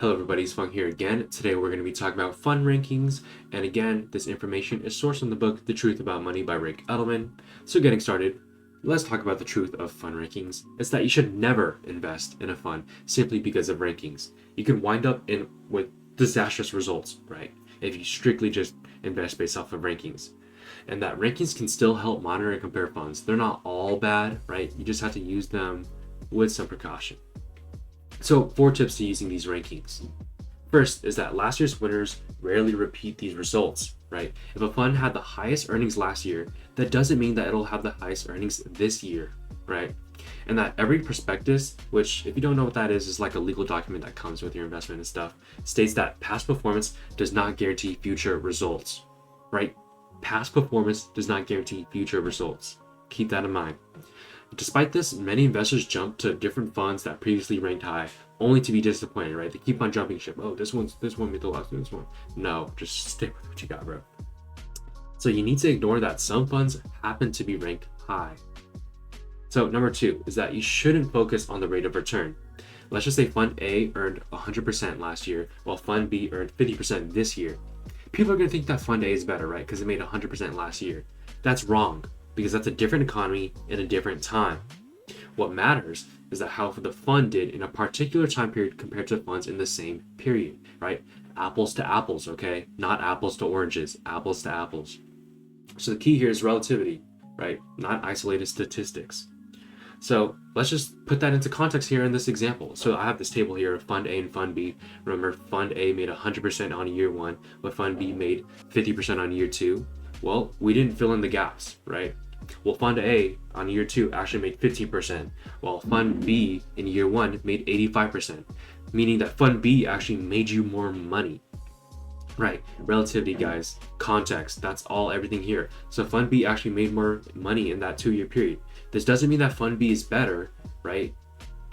Hello everybody, it's Fung here again. Today we're going to be talking about fund rankings, and again, this information is sourced from the book The Truth About Money by Rick Edelman. So getting started, let's talk about the truth of fund rankings. It's that you should never invest in a fund simply because of rankings. You can wind up with disastrous results, right? If you strictly just invest based off of rankings. And that rankings can still help monitor and compare funds. They're not all bad, right? You just have to use them with some precaution. So 4 tips to using these rankings. First is that last year's winners rarely repeat these results, right? If a fund had the highest earnings last year, that doesn't mean that it'll have the highest earnings this year, right? And that every prospectus, which if you don't know what that is like a legal document that comes with your investment and stuff, states that past performance does not guarantee future results, right? Past performance does not guarantee future results. Keep that in mind. Despite this, many investors jump to different funds that previously ranked high, only to be disappointed, right? They keep on jumping ship. Oh, this one made the last this one. No, just stick with what you got, bro. So you need to ignore that some funds happen to be ranked high. So number 2 is that you shouldn't focus on the rate of return. Let's just say Fund A earned 100% last year, while Fund B earned 50% this year. People are going to think that Fund A is better, right? Because it made 100% last year. That's wrong, because that's a different economy in a different time. What matters is that how the fund did in a particular time period compared to funds in the same period, right? Apples to apples, okay? Not apples to oranges, apples to apples. So the key here is relativity, right? Not isolated statistics. So let's just put that into context here in this example. So I have this table here of Fund A and Fund B. Remember, Fund A made 100% on year 1, but Fund B made 50% on year 2. Well, we didn't fill in the gaps, right? Well, Fund A on year 2 actually made 15%, while Fund B in year 1 made 85%, meaning that Fund B actually made you more money. Right, relativity, guys, context, that's everything here. So Fund B actually made more money in that 2-year period. This doesn't mean that Fund B is better, right?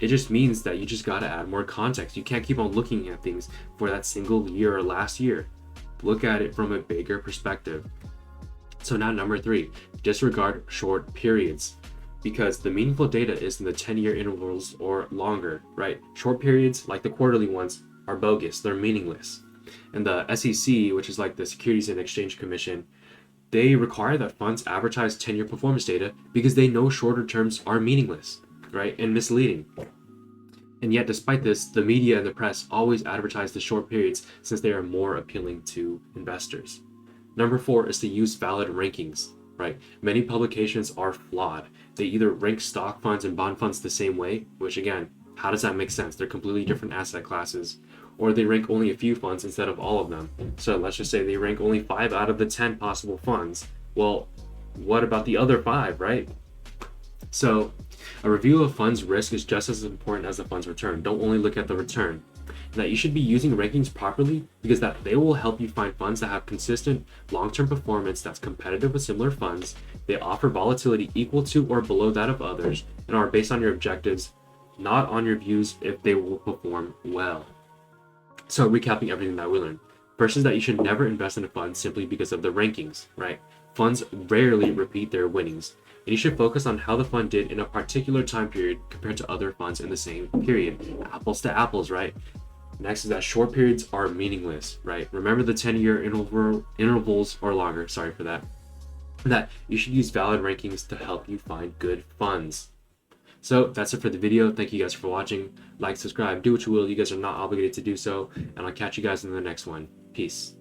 It just means that you just got to add more context. You can't keep on looking at things for that single year or last year. Look at it from a bigger perspective. So now number 3, disregard short periods, because the meaningful data is in the 10-year intervals or longer, right? Short periods, like the quarterly ones, are bogus. They're meaningless. And the SEC, which is like the Securities and Exchange Commission, they require that funds advertise 10-year performance data because they know shorter terms are meaningless, right? And misleading. And yet, despite this, the media and the press always advertise the short periods since they are more appealing to investors. Number 4 is to use valid rankings, right? Many publications are flawed. They either rank stock funds and bond funds the same way, which again, how does that make sense? They're completely different asset classes. Or they rank only a few funds instead of all of them. So let's just say they rank only 5 out of the 10 possible funds. Well, what about the other 5, right? So a review of funds risk is just as important as the fund's return. Don't only look at the return. That you should be using rankings properly because that they will help you find funds that have consistent long-term performance that's competitive with similar funds. They offer volatility equal to or below that of others and are based on your objectives, not on your views if they will perform well. So recapping everything that we learned. First is that you should never invest in a fund simply because of the rankings, right? Funds rarely repeat their winnings. And you should focus on how the fund did in a particular time period compared to other funds in the same period. Apples to apples, right? Next is that short periods are meaningless, right? Remember the 10-year intervals or longer, sorry for that. And that you should use valid rankings to help you find good funds. So that's it for the video. Thank you guys for watching. Like, subscribe, do what you will. You guys are not obligated to do so. And I'll catch you guys in the next one. Peace.